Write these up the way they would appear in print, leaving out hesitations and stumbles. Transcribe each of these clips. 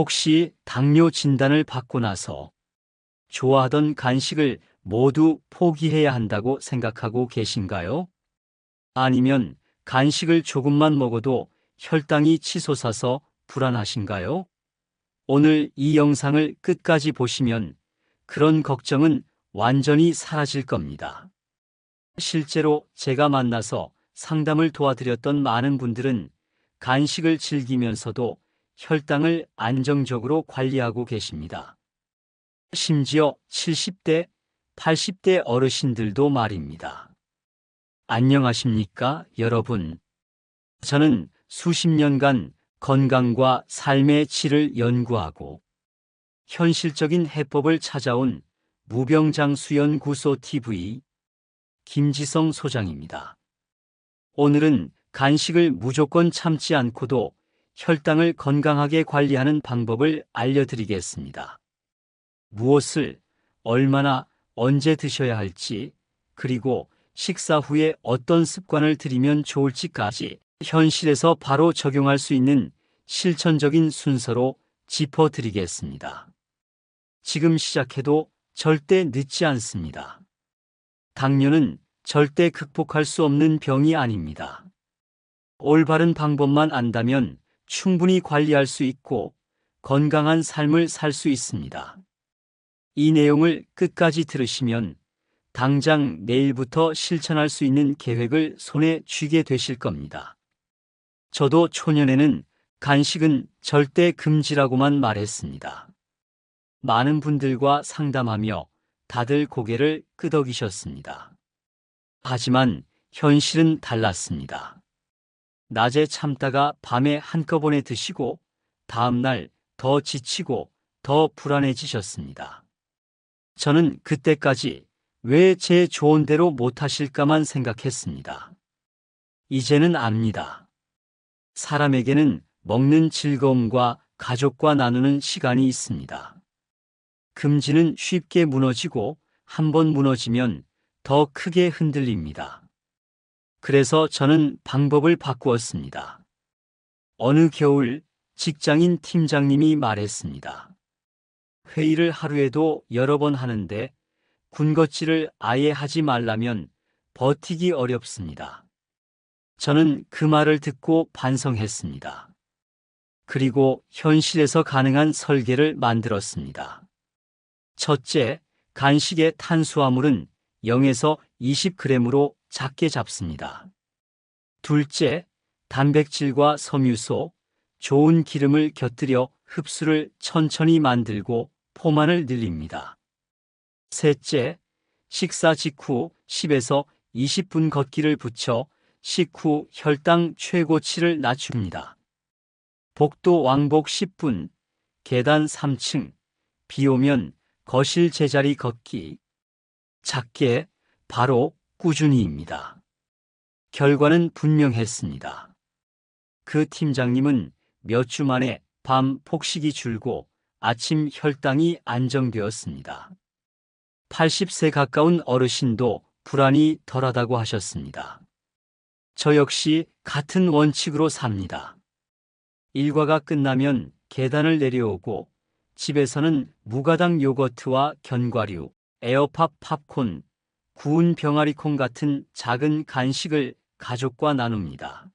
혹시 당뇨 진단을 받고 나서 좋아하던 간식을 모두 포기해야 한다고 생각하고 계신가요? 아니면 간식을 조금만 먹어도 혈당이 치솟아서 불안하신가요? 오늘 이 영상을 끝까지 보시면 그런 걱정은 완전히 사라질 겁니다. 실제로 제가 만나서 상담을 도와드렸던 많은 분들은 간식을 즐기면서도 혈당을 안정적으로 관리하고 계십니다. 심지어 70대, 80대 어르신들도 말입니다. 안녕하십니까, 여러분. 저는 수십 년간 건강과 삶의 질을 연구하고 현실적인 해법을 찾아온 무병장수연구소 TV 김지성 소장입니다. 오늘은 간식을 무조건 참지 않고도 혈당을 건강하게 관리하는 방법을 알려드리겠습니다. 무엇을, 얼마나, 언제 드셔야 할지, 그리고 식사 후에 어떤 습관을 들이면 좋을지까지 현실에서 바로 적용할 수 있는 실천적인 순서로 짚어드리겠습니다. 지금 시작해도 절대 늦지 않습니다. 당뇨는 절대 극복할 수 없는 병이 아닙니다. 올바른 방법만 안다면 충분히 관리할 수 있고 건강한 삶을 살 수 있습니다. 이 내용을 끝까지 들으시면 당장 내일부터 실천할 수 있는 계획을 손에 쥐게 되실 겁니다. 저도 초년에는 간식은 절대 금지라고만 말했습니다. 많은 분들과 상담하며 다들 고개를 끄덕이셨습니다. 하지만 현실은 달랐습니다. 낮에 참다가 밤에 한꺼번에 드시고 다음날 더 지치고 더 불안해지셨습니다. 저는 그때까지 왜 제 좋은 대로 못하실까만 생각했습니다. 이제는 압니다. 사람에게는 먹는 즐거움과 가족과 나누는 시간이 있습니다. 금지는 쉽게 무너지고 한번 무너지면 더 크게 흔들립니다. 그래서 저는 방법을 바꾸었습니다. 어느 겨울 직장인 팀장님이 말했습니다. 회의를 하루에도 여러 번 하는데 군것질을 아예 하지 말라면 버티기 어렵습니다. 저는 그 말을 듣고 반성했습니다. 그리고 현실에서 가능한 설계를 만들었습니다. 첫째, 간식의 탄수화물은 0에서 20g으로 작게 잡습니다. 둘째, 단백질과 섬유소, 좋은 기름을 곁들여 흡수를 천천히 만들고 포만을 늘립니다. 셋째, 식사 직후 10에서 20분 걷기를 붙여 식후 혈당 최고치를 낮춥니다. 복도 왕복 10분, 계단 3층, 비 오면 거실 제자리 걷기. 작게, 바로, 꾸준히입니다. 결과는 분명했습니다. 그 팀장님은 몇 주 만에 밤 폭식이 줄고 아침 혈당이 안정되었습니다. 80세 가까운 어르신도 불안이 덜하다고 하셨습니다. 저 역시 같은 원칙으로 삽니다. 일과가 끝나면 계단을 내려오고 집에서는 무가당 요거트와 견과류, 에어팝 팝콘, 구운 병아리콩 같은 작은 간식을 가족과 나눕니다.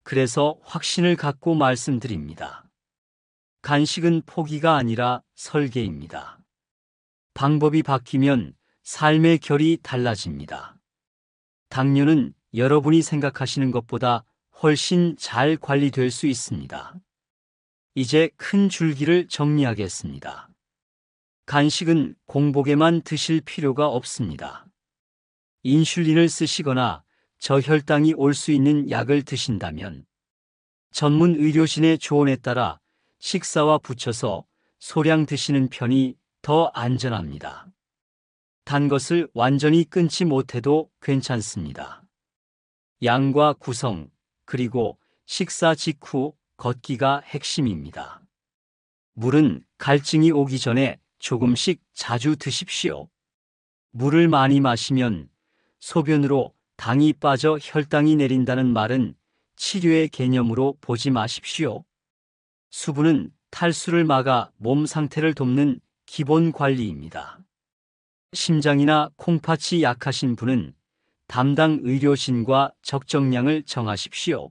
그래서 확신을 갖고 말씀드립니다. 간식은 포기가 아니라 설계입니다. 방법이 바뀌면 삶의 결이 달라집니다. 당뇨는 여러분이 생각하시는 것보다 훨씬 잘 관리될 수 있습니다. 이제 큰 줄기를 정리하겠습니다. 간식은 공복에만 드실 필요가 없습니다. 인슐린을 쓰시거나 저혈당이 올 수 있는 약을 드신다면 전문 의료진의 조언에 따라 식사와 붙여서 소량 드시는 편이 더 안전합니다. 단 것을 완전히 끊지 못해도 괜찮습니다. 양과 구성, 그리고 식사 직후 걷기가 핵심입니다. 물은 갈증이 오기 전에 조금씩 자주 드십시오. 물을 많이 마시면 소변으로 당이 빠져 혈당이 내린다는 말은 치료의 개념으로 보지 마십시오. 수분은 탈수를 막아 몸 상태를 돕는 기본 관리입니다. 심장이나 콩팥이 약하신 분은 담당 의료진과 적정량을 정하십시오.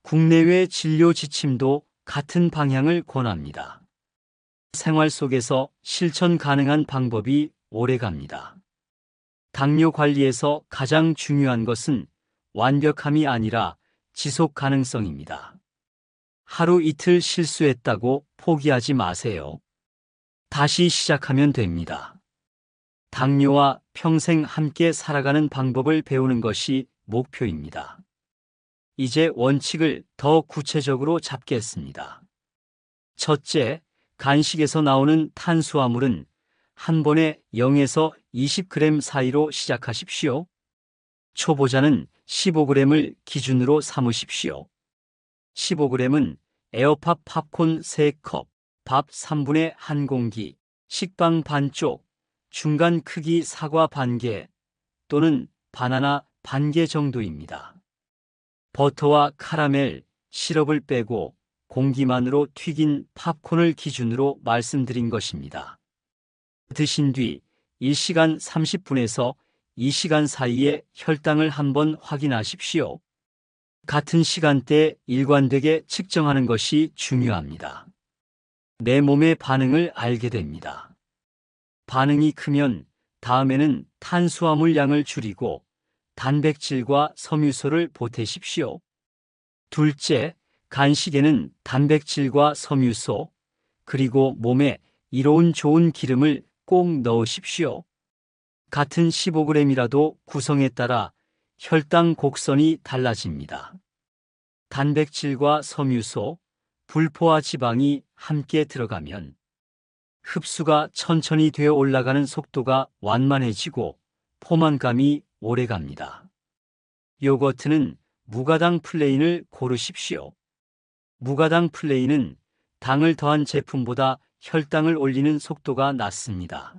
국내외 진료 지침도 같은 방향을 권합니다. 생활 속에서 실천 가능한 방법이 오래갑니다. 당뇨 관리에서 가장 중요한 것은 완벽함이 아니라 지속 가능성입니다. 하루 이틀 실수했다고 포기하지 마세요. 다시 시작하면 됩니다. 당뇨와 평생 함께 살아가는 방법을 배우는 것이 목표입니다. 이제 원칙을 더 구체적으로 잡겠습니다. 첫째, 간식에서 나오는 탄수화물은 한 번에 0에서 20g 사이로 시작하십시오. 초보자는 15g을 기준으로 삼으십시오. 15g은 에어팝 팝콘 3컵, 밥 3분의 1 공기, 식빵 반쪽, 중간 크기 사과 반개 또는 바나나 반개 정도입니다. 버터와 카라멜, 시럽을 빼고 공기만으로 튀긴 팝콘을 기준으로 말씀드린 것입니다. 드신 뒤 1시간 30분에서 2시간 사이에 혈당을 한번 확인하십시오. 같은 시간대에 일관되게 측정하는 것이 중요합니다. 내 몸의 반응을 알게 됩니다. 반응이 크면 다음에는 탄수화물 양을 줄이고 단백질과 섬유소를 보태십시오. 둘째, 간식에는 단백질과 섬유소, 그리고 몸에 이로운 좋은 기름을 꼭 넣으십시오. 같은 15g이라도 구성에 따라 혈당 곡선이 달라집니다. 단백질과 섬유소, 불포화 지방이 함께 들어가면 흡수가 천천히 되어 올라가는 속도가 완만해지고 포만감이 오래갑니다. 요거트는 무가당 플레인을 고르십시오. 무가당 플레인은 당을 더한 제품보다 혈당을 올리는 속도가 낮습니다.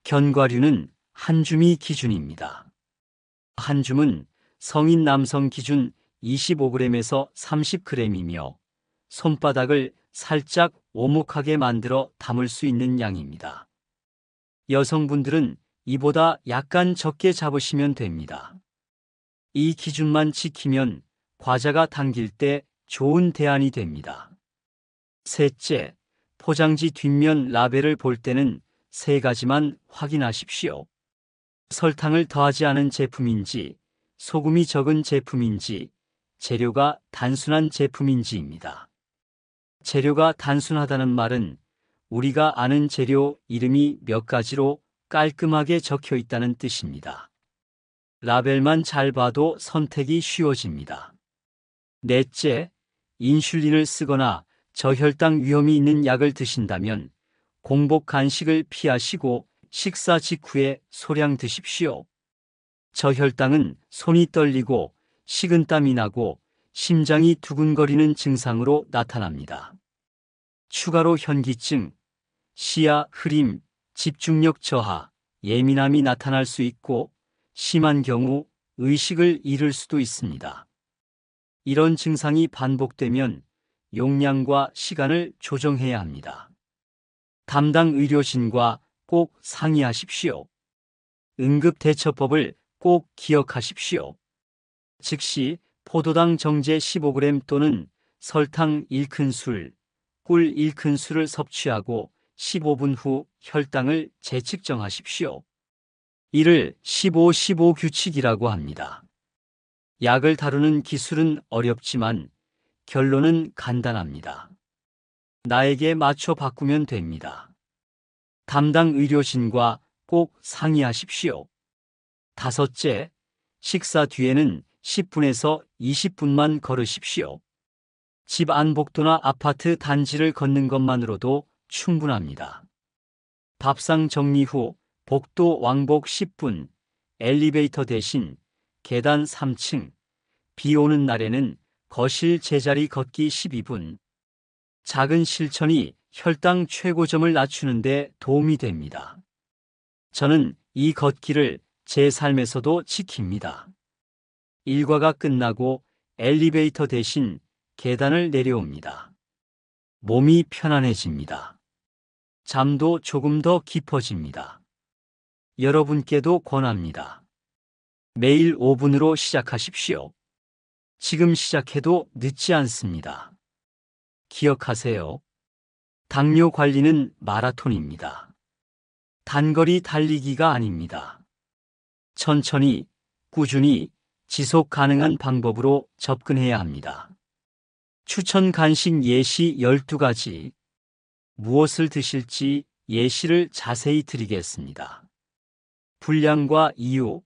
견과류는 한 줌이 기준입니다. 한 줌은 성인 남성 기준 25g에서 30g이며 손바닥을 살짝 오목하게 만들어 담을 수 있는 양입니다. 여성분들은 이보다 약간 적게 잡으시면 됩니다. 이 기준만 지키면 과자가 당길 때 좋은 대안이 됩니다. 셋째, 포장지 뒷면 라벨을 볼 때는 3가지만 확인하십시오. 설탕을 더하지 않은 제품인지, 소금이 적은 제품인지, 재료가 단순한 제품인지입니다. 재료가 단순하다는 말은 우리가 아는 재료 이름이 몇 가지로 깔끔하게 적혀 있다는 뜻입니다. 라벨만 잘 봐도 선택이 쉬워집니다. 넷째, 인슐린을 쓰거나 저혈당 위험이 있는 약을 드신다면 공복 간식을 피하시고 식사 직후에 소량 드십시오. 저혈당은 손이 떨리고 식은땀이 나고 심장이 두근거리는 증상으로 나타납니다. 추가로 현기증, 시야 흐림, 집중력 저하, 예민함이 나타날 수 있고 심한 경우 의식을 잃을 수도 있습니다. 이런 증상이 반복되면 용량과 시간을 조정해야 합니다. 담당 의료진과 꼭 상의하십시오. 응급대처법을 꼭 기억하십시오. 즉시 포도당 정제 15g 또는 설탕 1큰술, 꿀 1큰술을 섭취하고 15분 후 혈당을 재측정하십시오. 이를 15-15 규칙이라고 합니다. 약을 다루는 기술은 어렵지만 결론은 간단합니다. 나에게 맞춰 바꾸면 됩니다. 담당 의료진과 꼭 상의하십시오. 다섯째, 식사 뒤에는 10분에서 20분만 걸으십시오. 집 안 복도나 아파트 단지를 걷는 것만으로도 충분합니다. 밥상 정리 후 복도 왕복 10분, 엘리베이터 대신 계단 3층, 비 오는 날에는 거실 제자리 걷기 12분. 작은 실천이 혈당 최고점을 낮추는 데 도움이 됩니다. 저는 이 걷기를 제 삶에서도 지킵니다. 일과가 끝나고 엘리베이터 대신 계단을 내려옵니다. 몸이 편안해집니다. 잠도 조금 더 깊어집니다. 여러분께도 권합니다. 매일 5분으로 시작하십시오. 지금 시작해도 늦지 않습니다. 기억하세요. 당뇨 관리는 마라톤입니다. 단거리 달리기가 아닙니다. 천천히, 꾸준히, 지속 가능한 방법으로 접근해야 합니다. 추천 간식 예시 12가지. 무엇을 드실지 예시를 자세히 드리겠습니다. 분량과 이유,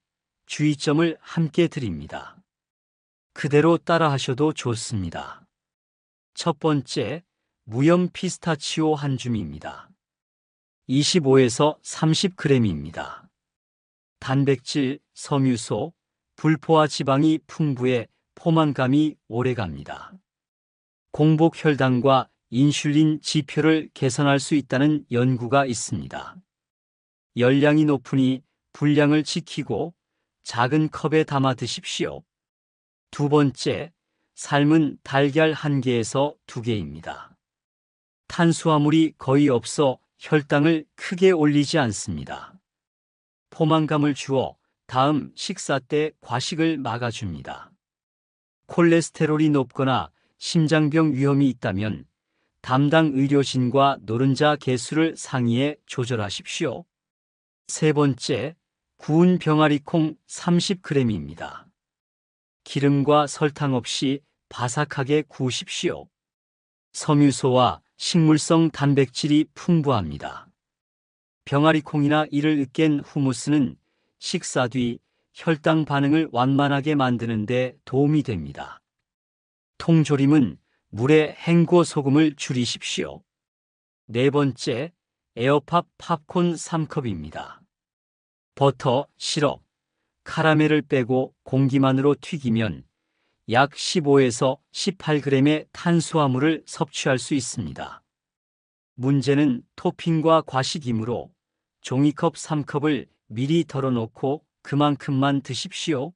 주의점을 함께 드립니다. 그대로 따라하셔도 좋습니다. 첫 번째, 무염 피스타치오 한 줌입니다. 25에서 30g입니다. 단백질, 섬유소, 불포화 지방이 풍부해 포만감이 오래갑니다. 공복 혈당과 인슐린 지표를 개선할 수 있다는 연구가 있습니다. 열량이 높으니 분량을 지키고 작은 컵에 담아 드십시오. 두 번째, 삶은 달걀 1개에서 2개입니다. 탄수화물이 거의 없어 혈당을 크게 올리지 않습니다. 포만감을 주어 다음 식사 때 과식을 막아줍니다. 콜레스테롤이 높거나 심장병 위험이 있다면 담당 의료진과 노른자 개수를 상의해 조절하십시오. 세 번째, 구운 병아리콩 30g입니다. 기름과 설탕 없이 바삭하게 구우십시오. 섬유소와 식물성 단백질이 풍부합니다. 병아리콩이나 이를 으깬 후무스는 식사 뒤 혈당 반응을 완만하게 만드는 데 도움이 됩니다. 통조림은 물에 헹궈 소금을 줄이십시오. 네 번째, 에어팝 팝콘 3컵입니다. 버터, 시럽, 카라멜을 빼고 공기만으로 튀기면 약 15에서 18g의 탄수화물을 섭취할 수 있습니다. 문제는 토핑과 과식이므로 종이컵 3컵을 미리 덜어놓고 그만큼만 드십시오.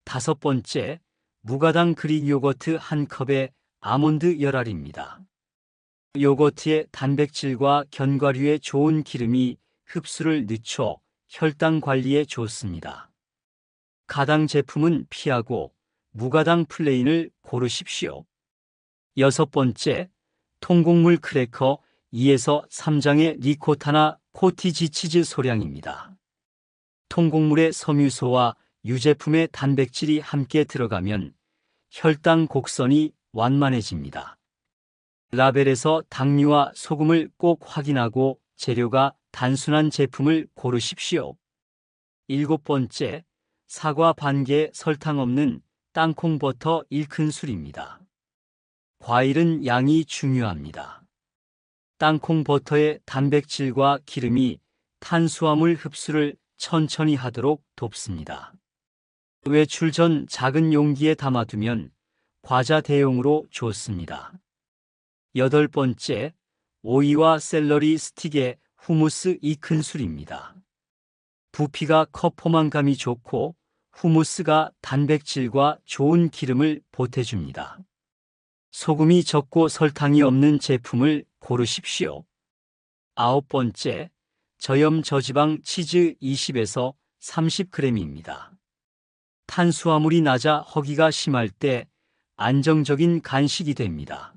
다섯 번째, 무가당 그릭 요거트 1컵에 아몬드 열알입니다. 요거트의 단백질과 견과류의 좋은 기름이 흡수를 늦춰 혈당 관리에 좋습니다. 가당 제품은 피하고 무가당 플레인을 고르십시오. 여섯 번째, 통곡물 크래커 2에서 3장의 리코타나 코티지 치즈 소량입니다. 통곡물의 섬유소와 유제품의 단백질이 함께 들어가면 혈당 곡선이 완만해집니다. 라벨에서 당류와 소금을 꼭 확인하고 재료가 단순한 제품을 고르십시오. 일곱 번째, 사과 반개 설탕 없는 땅콩 버터 1큰술입니다. 과일은 양이 중요합니다. 땅콩 버터의 단백질과 기름이 탄수화물 흡수를 천천히 하도록 돕습니다. 외출 전 작은 용기에 담아두면 과자 대용으로 좋습니다. 여덟 번째, 오이와 샐러리 스틱의 후무스 2큰술입니다. 부피가 커 포만감이 좋고 후무스가 단백질과 좋은 기름을 보태줍니다. 소금이 적고 설탕이 없는 제품을 고르십시오. 아홉 번째, 저염 저지방 치즈 20에서 30g입니다. 탄수화물이 낮아 허기가 심할 때 안정적인 간식이 됩니다.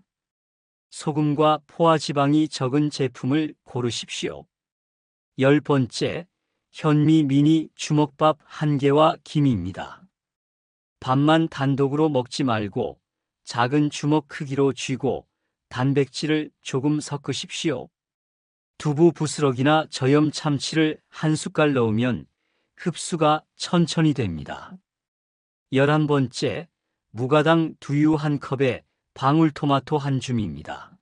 소금과 포화지방이 적은 제품을 고르십시오. 열 번째, 현미 미니 주먹밥 1개와 김입니다. 밥만 단독으로 먹지 말고 작은 주먹 크기로 쥐고 단백질을 조금 섞으십시오. 두부 부스러기나 저염 참치를 1숟갈 넣으면 흡수가 천천히 됩니다. 11번째, 무가당 두유 1컵에 방울토마토 1줌입니다.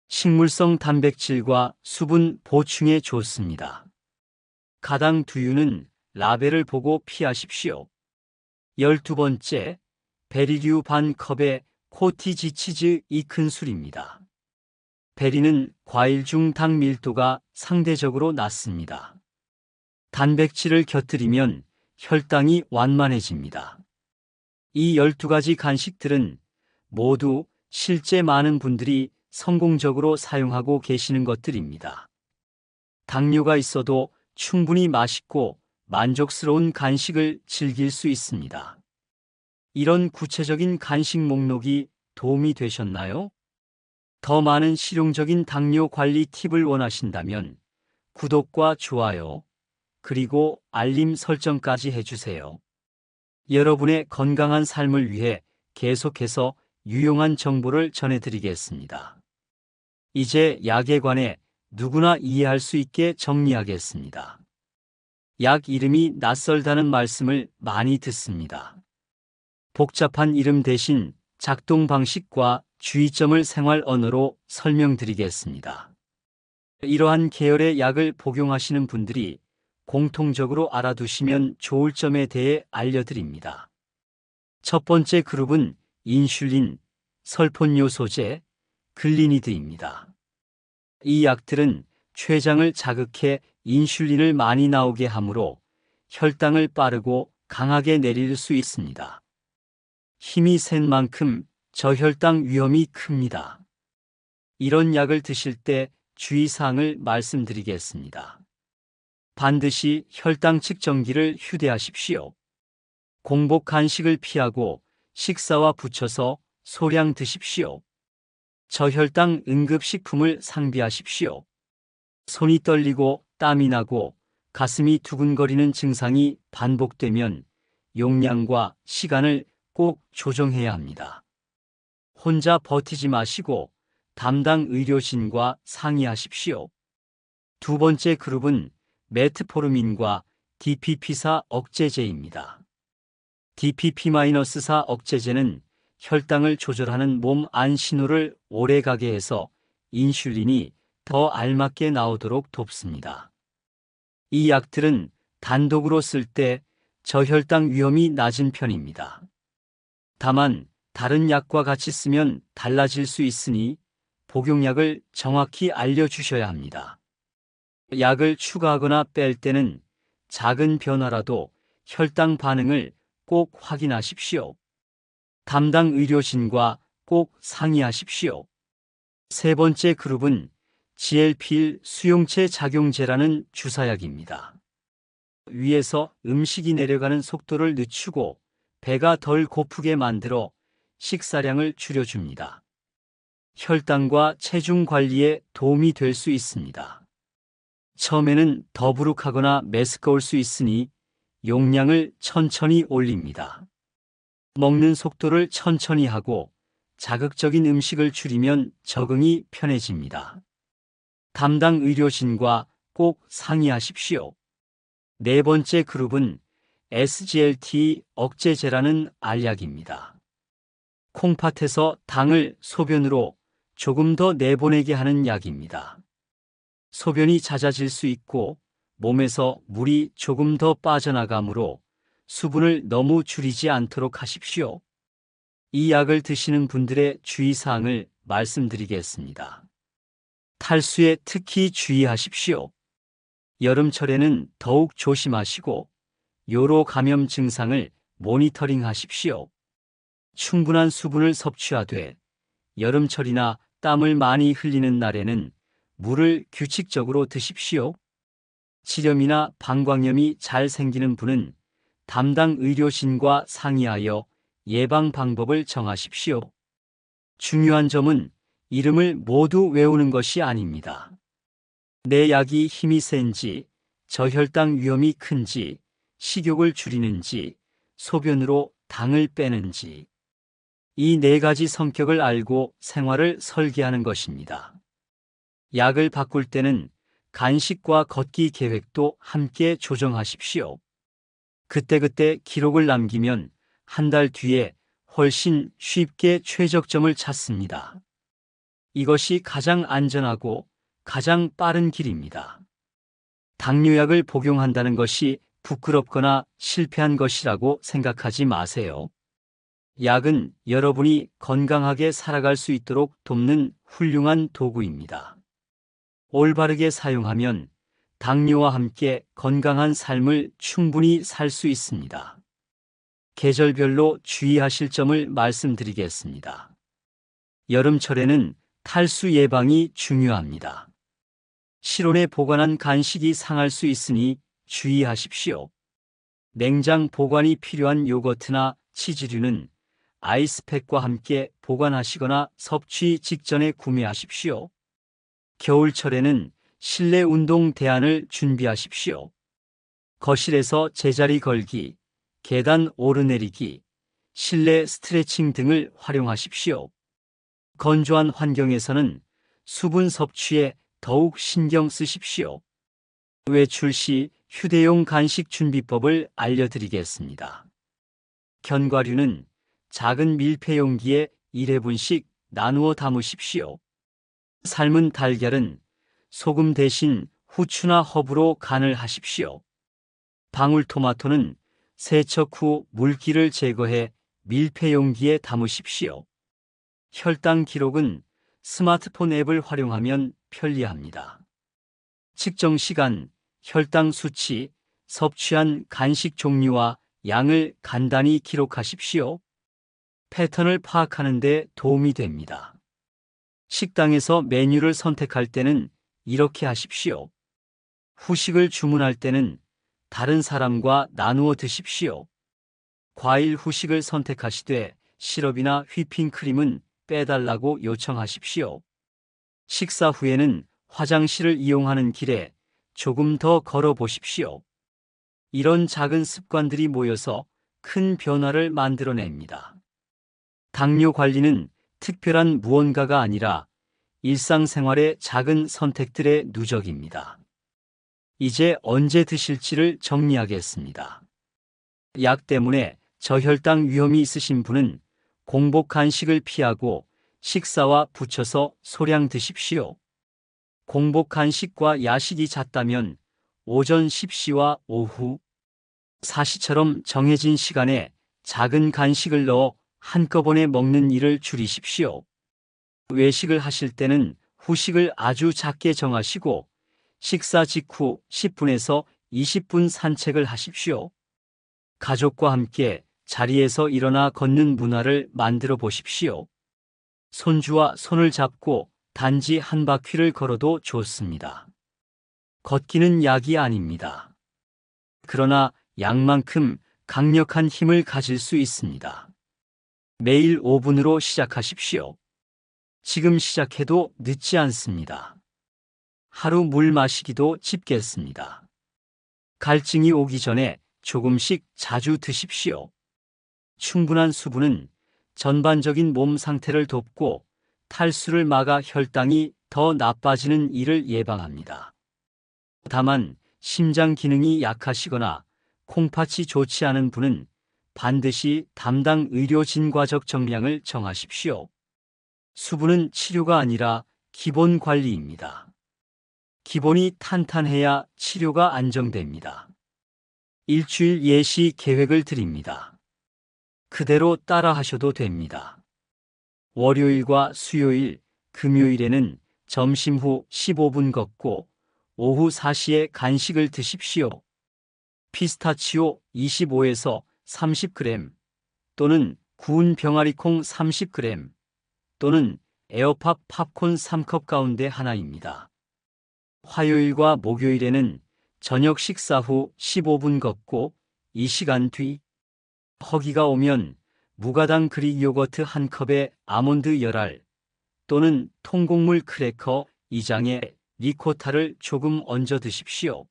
식물성 단백질과 수분 보충에 좋습니다. 가당 두유는 라벨을 보고 피하십시오. 12번째, 베리류 반 컵에 코티지 치즈 2큰술입니다. 베리는 과일 중 당 밀도가 상대적으로 낮습니다. 단백질을 곁들이면 혈당이 완만해집니다. 이 12가지 간식들은 모두 실제 많은 분들이 성공적으로 사용하고 계시는 것들입니다. 당뇨가 있어도 충분히 맛있고 만족스러운 간식을 즐길 수 있습니다. 이런 구체적인 간식 목록이 도움이 되셨나요? 더 많은 실용적인 당뇨 관리 팁을 원하신다면 구독과 좋아요, 그리고 알림 설정까지 해주세요. 여러분의 건강한 삶을 위해 계속해서 유용한 정보를 전해드리겠습니다. 이제 약에 관해 누구나 이해할 수 있게 정리하겠습니다. 약 이름이 낯설다는 말씀을 많이 듣습니다. 복잡한 이름 대신 작동 방식과 주의점을 생활 언어로 설명드리겠습니다. 이러한 계열의 약을 복용하시는 분들이 공통적으로 알아두시면 좋을 점에 대해 알려드립니다. 첫 번째 그룹은 인슐린, 설폰요소제, 글리니드입니다. 이 약들은 췌장을 자극해 인슐린을 많이 나오게 하므로 혈당을 빠르고 강하게 내릴 수 있습니다. 힘이 센 만큼 저혈당 위험이 큽니다. 이런 약을 드실 때 주의사항을 말씀드리겠습니다. 반드시 혈당 측정기를 휴대하십시오. 공복 간식을 피하고 식사와 붙여서 소량 드십시오. 저혈당 응급식품을 상비하십시오. 손이 떨리고 땀이 나고 가슴이 두근거리는 증상이 반복되면 용량과 시간을 꼭 조정해야 합니다. 혼자 버티지 마시고 담당 의료진과 상의하십시오. 두 번째 그룹은 메트포르민과 DPP4 억제제입니다. DPP-4 억제제는 혈당을 조절하는 몸 안 신호를 오래가게 해서 인슐린이 더 알맞게 나오도록 돕습니다. 이 약들은 단독으로 쓸 때 저혈당 위험이 낮은 편입니다. 다만 다른 약과 같이 쓰면 달라질 수 있으니 복용약을 정확히 알려주셔야 합니다. 약을 추가하거나 뺄 때는 작은 변화라도 혈당 반응을 꼭 확인하십시오. 담당 의료진과 꼭 상의하십시오. 세 번째 그룹은 GLP-1 수용체 작용제라는 주사약입니다. 위에서 음식이 내려가는 속도를 늦추고 배가 덜 고프게 만들어 식사량을 줄여줍니다. 혈당과 체중 관리에 도움이 될 수 있습니다. 처음에는 더부룩하거나 메스꺼울 수 있으니 용량을 천천히 올립니다. 먹는 속도를 천천히 하고 자극적인 음식을 줄이면 적응이 편해집니다. 담당 의료진과 꼭 상의하십시오. 네 번째 그룹은 SGLT 억제제라는 알약입니다. 콩팥에서 당을 소변으로 조금 더 내보내게 하는 약입니다. 소변이 잦아질 수 있고 몸에서 물이 조금 더 빠져나가므로 수분을 너무 줄이지 않도록 하십시오. 이 약을 드시는 분들의 주의사항을 말씀드리겠습니다. 탈수에 특히 주의하십시오. 여름철에는 더욱 조심하시고 요로 감염 증상을 모니터링 하십시오. 충분한 수분을 섭취하되 여름철이나 땀을 많이 흘리는 날에는 물을 규칙적으로 드십시오. 치렴이나 방광염이 잘 생기는 분은 담당 의료진과 상의하여 예방 방법을 정하십시오. 중요한 점은 이름을 모두 외우는 것이 아닙니다. 내 약이 힘이 센지, 저혈당 위험이 큰지, 식욕을 줄이는지, 소변으로 당을 빼는지, 이 네 가지 성격을 알고 생활을 설계하는 것입니다. 약을 바꿀 때는 간식과 걷기 계획도 함께 조정하십시오. 그때그때 기록을 남기면 한 달 뒤에 훨씬 쉽게 최적점을 찾습니다. 이것이 가장 안전하고 가장 빠른 길입니다. 당뇨약을 복용한다는 것이 부끄럽거나 실패한 것이라고 생각하지 마세요. 약은 여러분이 건강하게 살아갈 수 있도록 돕는 훌륭한 도구입니다. 올바르게 사용하면 당뇨와 함께 건강한 삶을 충분히 살 수 있습니다. 계절별로 주의하실 점을 말씀드리겠습니다. 여름철에는 탈수 예방이 중요합니다. 실온에 보관한 간식이 상할 수 있으니 주의하십시오. 냉장 보관이 필요한 요거트나 치즈류는 아이스팩과 함께 보관하시거나 섭취 직전에 구매하십시오. 겨울철에는 실내 운동 대안을 준비하십시오. 거실에서 제자리 걸기, 계단 오르내리기, 실내 스트레칭 등을 활용하십시오. 건조한 환경에서는 수분 섭취에 더욱 신경 쓰십시오. 외출 시 휴대용 간식 준비법을 알려드리겠습니다. 견과류는 작은 밀폐 용기에 1회분씩 나누어 담으십시오. 삶은 달걀은 소금 대신 후추나 허브로 간을 하십시오. 방울토마토는 세척 후 물기를 제거해 밀폐 용기에 담으십시오. 혈당 기록은 스마트폰 앱을 활용하면 편리합니다. 측정 시간, 혈당 수치, 섭취한 간식 종류와 양을 간단히 기록하십시오. 패턴을 파악하는 데 도움이 됩니다. 식당에서 메뉴를 선택할 때는 이렇게 하십시오. 후식을 주문할 때는 다른 사람과 나누어 드십시오. 과일 후식을 선택하시되 시럽이나 휘핑크림은 빼달라고 요청하십시오. 식사 후에는 화장실을 이용하는 길에 조금 더 걸어 보십시오. 이런 작은 습관들이 모여서 큰 변화를 만들어냅니다. 당뇨 관리는 특별한 무언가가 아니라 일상생활의 작은 선택들의 누적입니다. 이제 언제 드실지를 정리하겠습니다. 약 때문에 저혈당 위험이 있으신 분은 공복 간식을 피하고 식사와 붙여서 소량 드십시오. 공복 간식과 야식이 잦다면 오전 10시와 오후 4시처럼 정해진 시간에 작은 간식을 넣어 한꺼번에 먹는 일을 줄이십시오. 외식을 하실 때는 후식을 아주 작게 정하시고 식사 직후 10분에서 20분 산책을 하십시오. 가족과 함께 자리에서 일어나 걷는 문화를 만들어 보십시오. 손주와 손을 잡고 단지 한 바퀴를 걸어도 좋습니다. 걷기는 약이 아닙니다. 그러나 약만큼 강력한 힘을 가질 수 있습니다. 매일 5분으로 시작하십시오. 지금 시작해도 늦지 않습니다. 하루 물 마시기도 집겠습니다. 갈증이 오기 전에 조금씩 자주 드십시오. 충분한 수분은 전반적인 몸 상태를 돕고 탈수를 막아 혈당이 더 나빠지는 일을 예방합니다. 다만 심장 기능이 약하시거나 콩팥이 좋지 않은 분은 반드시 담당 의료진과적 정량을 정하십시오. 수분은 치료가 아니라 기본 관리입니다. 기본이 탄탄해야 치료가 안정됩니다. 일주일 예시 계획을 드립니다. 그대로 따라 하셔도 됩니다. 월요일과 수요일, 금요일에는 점심 후 15분 걷고 오후 4시에 간식을 드십시오. 피스타치오 25에서 30g 또는 구운 병아리콩 30g 또는 에어팝 팝콘 3컵 가운데 하나입니다. 화요일과 목요일에는 저녁 식사 후 15분 걷고 이 시간 뒤 허기가 오면 무가당 그릭 요거트 한 컵에 아몬드 열알 또는 통곡물 크래커 2장에 리코타를 조금 얹어 드십시오.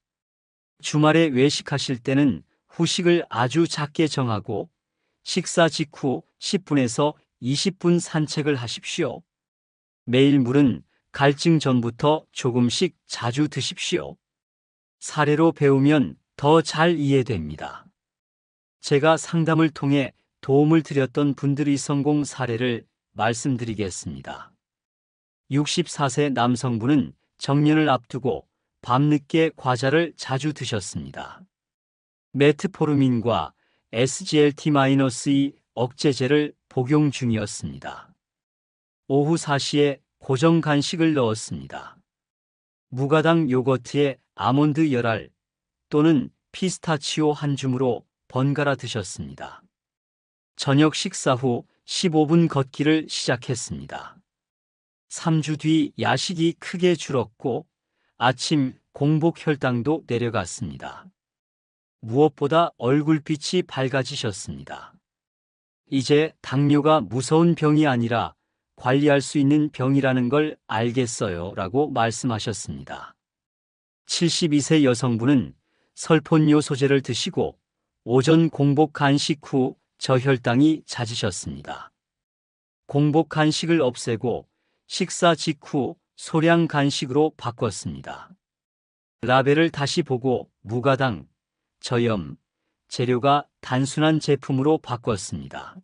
주말에 외식하실 때는 후식을 아주 작게 정하고 식사 직후 10분에서 20분 산책을 하십시오. 매일 물은 갈증 전부터 조금씩 자주 드십시오. 사례로 배우면 더 잘 이해됩니다. 제가 상담을 통해 도움을 드렸던 분들의 성공 사례를 말씀드리겠습니다. 64세 남성분은 정년을 앞두고 밤늦게 과자를 자주 드셨습니다. 메트포르민과 SGLT-2 억제제를 복용 중이었습니다. 오후 4시에 고정 간식을 넣었습니다. 무가당 요거트에 아몬드 열알 또는 피스타치오 한 줌으로 번갈아 드셨습니다. 저녁 식사 후 15분 걷기를 시작했습니다. 3주 뒤 야식이 크게 줄었고 아침 공복 혈당도 내려갔습니다. 무엇보다 얼굴빛이 밝아지셨습니다. 이제 당뇨가 무서운 병이 아니라 관리할 수 있는 병이라는 걸 알겠어요 라고 말씀하셨습니다. 72세 여성분은 설폰요 소제를 드시고 오전 공복 간식 후 저혈당이 잦으셨습니다. 공복 간식을 없애고 식사 직후 소량 간식으로 바꿨습니다. 라벨을 다시 보고 무가당, 저염, 재료가 단순한 제품으로 바꿨습니다.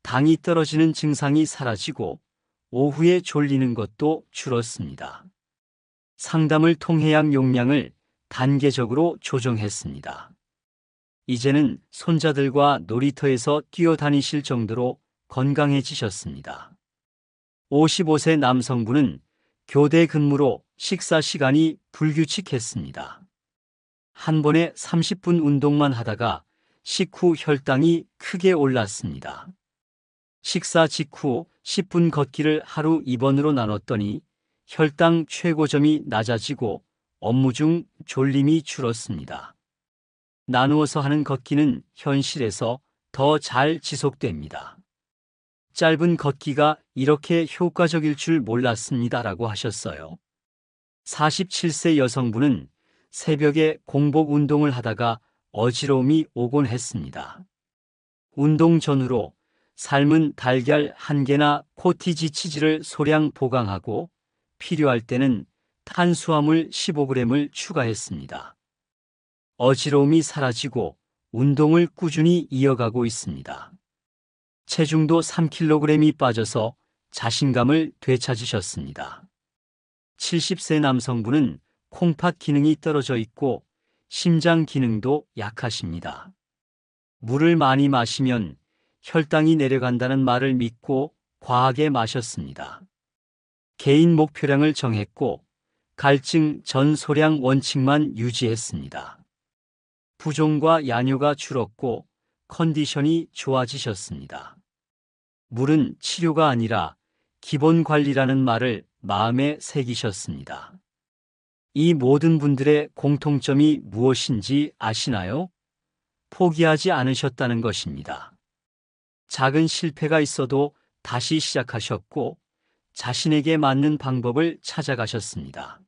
당이 떨어지는 증상이 사라지고 오후에 졸리는 것도 줄었습니다. 상담을 통해 약 용량을 단계적으로 조정했습니다. 이제는 손자들과 놀이터에서 뛰어다니실 정도로 건강해지셨습니다. 55세 남성분은 교대 근무로 식사 시간이 불규칙했습니다. 한 번에 30분 운동만 하다가 식후 혈당이 크게 올랐습니다. 식사 직후 10분 걷기를 하루 2번으로 나눴더니 혈당 최고점이 낮아지고 업무 중 졸림이 줄었습니다. 나누어서 하는 걷기는 현실에서 더 잘 지속됩니다. 짧은 걷기가 이렇게 효과적일 줄 몰랐습니다라고 하셨어요. 47세 여성분은 새벽에 공복 운동을 하다가 어지러움이 오곤 했습니다. 운동 전후로 삶은 달걀 1개나 코티지 치즈를 소량 보강하고 필요할 때는 탄수화물 15g을 추가했습니다. 어지러움이 사라지고 운동을 꾸준히 이어가고 있습니다. 체중도 3kg이 빠져서 자신감을 되찾으셨습니다. 70세 남성분은 콩팥 기능이 떨어져 있고 심장 기능도 약하십니다. 물을 많이 마시면 혈당이 내려간다는 말을 믿고 과하게 마셨습니다. 개인 목표량을 정했고 갈증 전 소량 원칙만 유지했습니다. 부종과 야뇨가 줄었고 컨디션이 좋아지셨습니다. 물은 치료가 아니라 기본 관리라는 말을 마음에 새기셨습니다. 이 모든 분들의 공통점이 무엇인지 아시나요? 포기하지 않으셨다는 것입니다. 작은 실패가 있어도 다시 시작하셨고 자신에게 맞는 방법을 찾아가셨습니다.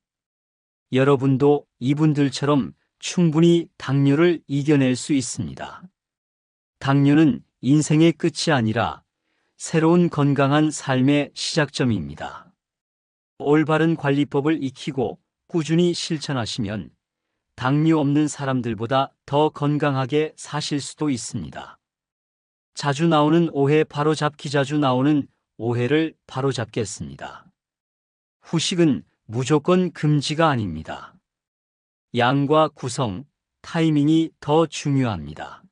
여러분도 이분들처럼 충분히 당뇨를 이겨낼 수 있습니다. 당뇨는 인생의 끝이 아니라 새로운 건강한 삶의 시작점입니다. 올바른 관리법을 익히고 꾸준히 실천하시면 당뇨 없는 사람들보다 더 건강하게 사실 수도 있습니다. 자주 나오는 오해 바로잡기. 자주 나오는 오해를 바로잡겠습니다. 후식은 무조건 금지가 아닙니다. 양과 구성, 타이밍이 더 중요합니다.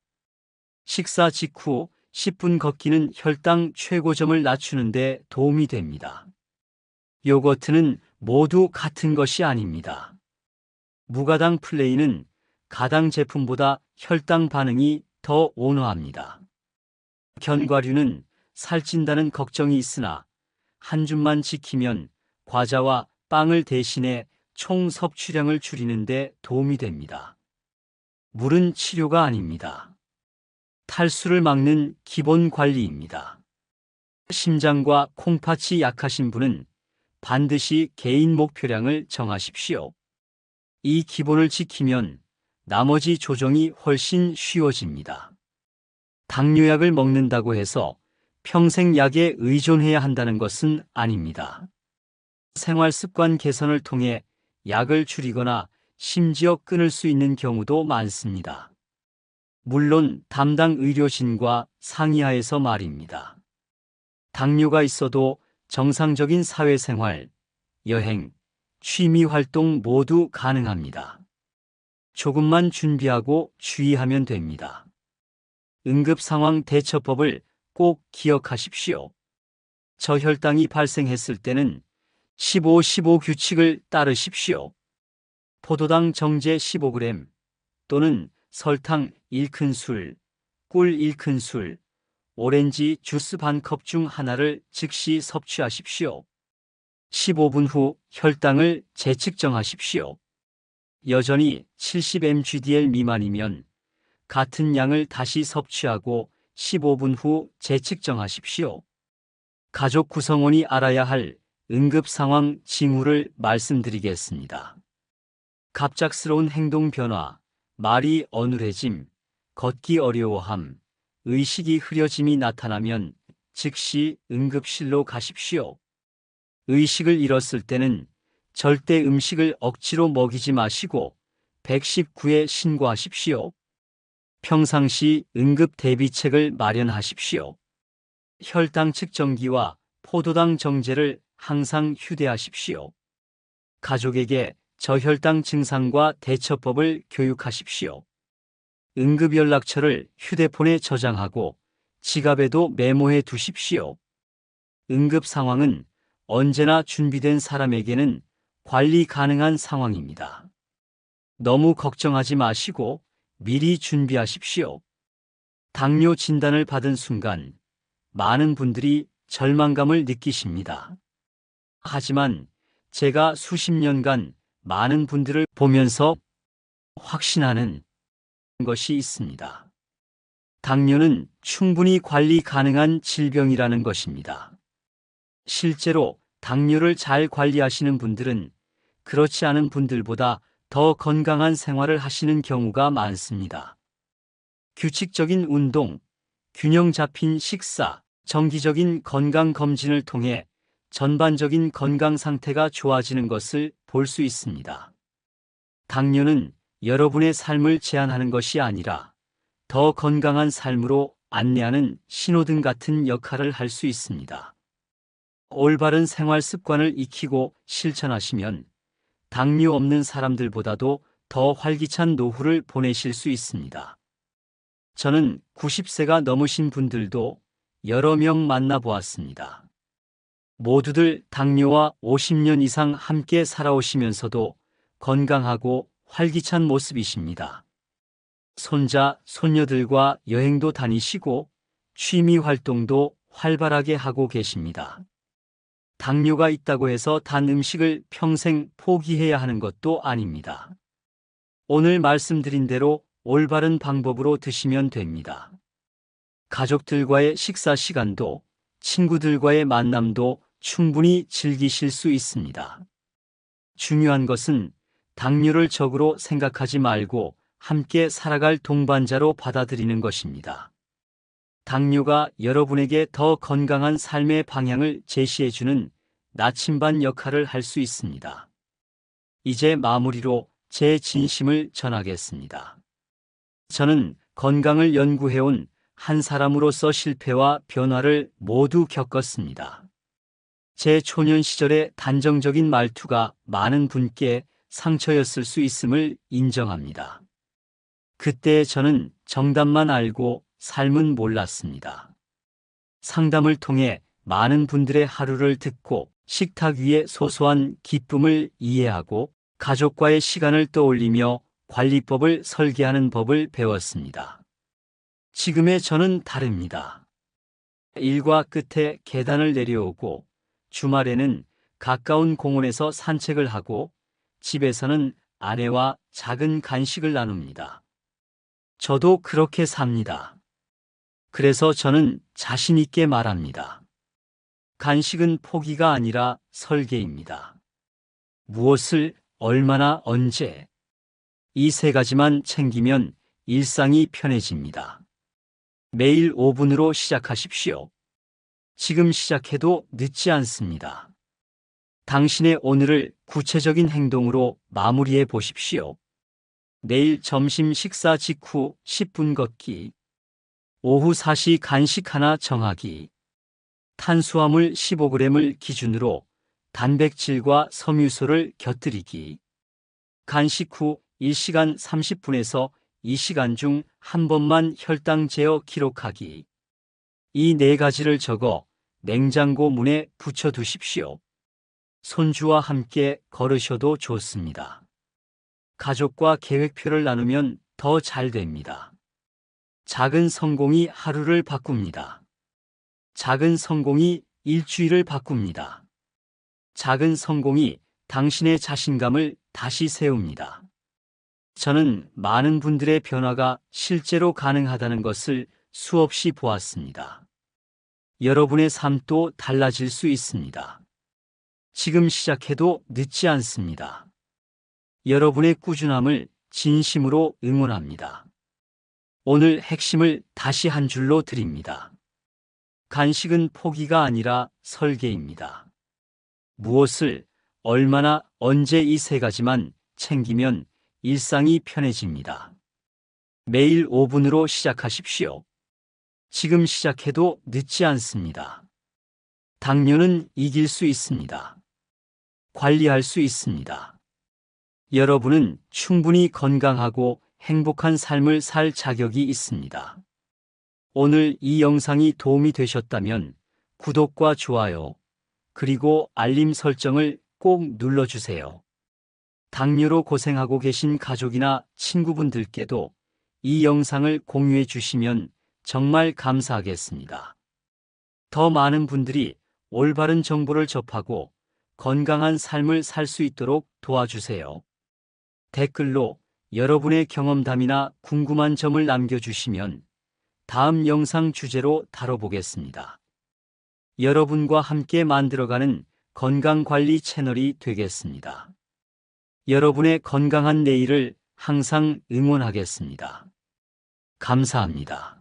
식사 직후 10분 걷기는 혈당 최고점을 낮추는 데 도움이 됩니다. 요거트는 모두 같은 것이 아닙니다. 무가당 플레인은 가당 제품보다 혈당 반응이 더 온화합니다. 견과류는 살찐다는 걱정이 있으나 한 줌만 지키면 과자와 빵을 대신해 총 섭취량을 줄이는 데 도움이 됩니다. 물은 치료가 아닙니다. 탈수를 막는 기본 관리입니다. 심장과 콩팥이 약하신 분은 반드시 개인 목표량을 정하십시오. 이 기본을 지키면 나머지 조정이 훨씬 쉬워집니다. 당뇨약을 먹는다고 해서 평생 약에 의존해야 한다는 것은 아닙니다. 생활 습관 개선을 통해 약을 줄이거나 심지어 끊을 수 있는 경우도 많습니다. 물론 담당 의료진과 상의하에서 말입니다. 당뇨가 있어도 정상적인 사회생활, 여행, 취미 활동 모두 가능합니다. 조금만 준비하고 주의하면 됩니다. 응급상황 대처법을 꼭 기억하십시오. 저혈당이 발생했을 때는 15-15 규칙을 따르십시오. 포도당 정제 15g 또는 설탕 1큰술, 꿀 1큰술, 오렌지 주스 반컵 중 하나를 즉시 섭취하십시오. 15분 후 혈당을 재측정하십시오. 여전히 70mg/dl 미만이면 같은 양을 다시 섭취하고 15분 후 재측정하십시오. 가족 구성원이 알아야 할 응급 상황 징후를 말씀드리겠습니다. 갑작스러운 행동 변화, 말이 어눌해짐, 걷기 어려워함, 의식이 흐려짐이 나타나면 즉시 응급실로 가십시오. 의식을 잃었을 때는 절대 음식을 억지로 먹이지 마시고 119에 신고하십시오. 평상시 응급 대비책을 마련하십시오. 혈당 측정기와 포도당 정제를 항상 휴대하십시오. 가족에게 저혈당 증상과 대처법을 교육하십시오. 응급연락처를 휴대폰에 저장하고 지갑에도 메모해 두십시오. 응급 상황은 언제나 준비된 사람에게는 관리 가능한 상황입니다. 너무 걱정하지 마시고 미리 준비하십시오. 당뇨 진단을 받은 순간 많은 분들이 절망감을 느끼십니다. 하지만 제가 수십 년간 많은 분들을 보면서 확신하는 것이 있습니다. 당뇨는 충분히 관리 가능한 질병이라는 것입니다. 실제로 당뇨를 잘 관리하시는 분들은 그렇지 않은 분들보다 더 건강한 생활을 하시는 경우가 많습니다. 규칙적인 운동, 균형 잡힌 식사, 정기적인 건강검진을 통해 전반적인 건강 상태가 좋아지는 것을 볼 수 있습니다. 당뇨는 여러분의 삶을 제한하는 것이 아니라 더 건강한 삶으로 안내하는 신호등 같은 역할을 할 수 있습니다. 올바른 생활 습관을 익히고 실천하시면 당뇨 없는 사람들보다도 더 활기찬 노후를 보내실 수 있습니다. 저는 90세가 넘으신 분들도 여러 명 만나보았습니다. 모두들 당뇨와 50년 이상 함께 살아오시면서도 건강하고 활기찬 모습이십니다. 손자, 손녀들과 여행도 다니시고 취미 활동도 활발하게 하고 계십니다. 당뇨가 있다고 해서 단 음식을 평생 포기해야 하는 것도 아닙니다. 오늘 말씀드린 대로 올바른 방법으로 드시면 됩니다. 가족들과의 식사 시간도 친구들과의 만남도 충분히 즐기실 수 있습니다. 중요한 것은 당뇨를 적으로 생각하지 말고 함께 살아갈 동반자로 받아들이는 것입니다. 당뇨가 여러분에게 더 건강한 삶의 방향을 제시해주는 나침반 역할을 할 수 있습니다. 이제 마무리로 제 진심을 전하겠습니다. 저는 건강을 연구해온 한 사람으로서 실패와 변화를 모두 겪었습니다. 제 초년 시절의 단정적인 말투가 많은 분께 상처였을 수 있음을 인정합니다. 그때 저는 정답만 알고 삶은 몰랐습니다. 상담을 통해 많은 분들의 하루를 듣고 식탁 위의 소소한 기쁨을 이해하고 가족과의 시간을 떠올리며 관리법을 설계하는 법을 배웠습니다. 지금의 저는 다릅니다. 일과 끝에 계단을 내려오고 주말에는 가까운 공원에서 산책을 하고 집에서는 아내와 작은 간식을 나눕니다. 저도 그렇게 삽니다. 그래서 저는 자신 있게 말합니다. 간식은 포기가 아니라 설계입니다. 무엇을, 얼마나, 언제. 이 세 가지만 챙기면 일상이 편해집니다. 매일 5분으로 시작하십시오. 지금 시작해도 늦지 않습니다. 당신의 오늘을 구체적인 행동으로 마무리해 보십시오. 내일 점심 식사 직후 10분 걷기, 오후 4시 간식 하나 정하기, 탄수화물 15g을 기준으로 단백질과 섬유소를 곁들이기, 간식 후 1시간 30분에서 2시간 중 한 번만 혈당 재어 기록하기. 이 네 가지를 적어 냉장고 문에 붙여 두십시오. 손주와 함께 걸으셔도 좋습니다. 가족과 계획표를 나누면 더 잘 됩니다. 작은 성공이 하루를 바꿉니다. 작은 성공이 일주일을 바꿉니다. 작은 성공이 당신의 자신감을 다시 세웁니다. 저는 많은 분들의 변화가 실제로 가능하다는 것을 수없이 보았습니다. 여러분의 삶도 달라질 수 있습니다. 지금 시작해도 늦지 않습니다. 여러분의 꾸준함을 진심으로 응원합니다. 오늘 핵심을 다시 한 줄로 드립니다. 간식은 포기가 아니라 설계입니다. 무엇을, 얼마나, 언제 이 세 가지만 챙기면 일상이 편해집니다. 매일 5분으로 시작하십시오. 지금 시작해도 늦지 않습니다. 당뇨는 이길 수 있습니다. 관리할 수 있습니다. 여러분은 충분히 건강하고 행복한 삶을 살 자격이 있습니다. 오늘 이 영상이 도움이 되셨다면 구독과 좋아요, 그리고 알림 설정을 꼭 눌러주세요. 당뇨로 고생하고 계신 가족이나 친구분들께도 이 영상을 공유해 주시면 정말 감사하겠습니다. 더 많은 분들이 올바른 정보를 접하고 건강한 삶을 살 수 있도록 도와주세요. 댓글로 여러분의 경험담이나 궁금한 점을 남겨주시면 다음 영상 주제로 다뤄보겠습니다. 여러분과 함께 만들어가는 건강관리 채널이 되겠습니다. 여러분의 건강한 내일을 항상 응원하겠습니다. 감사합니다.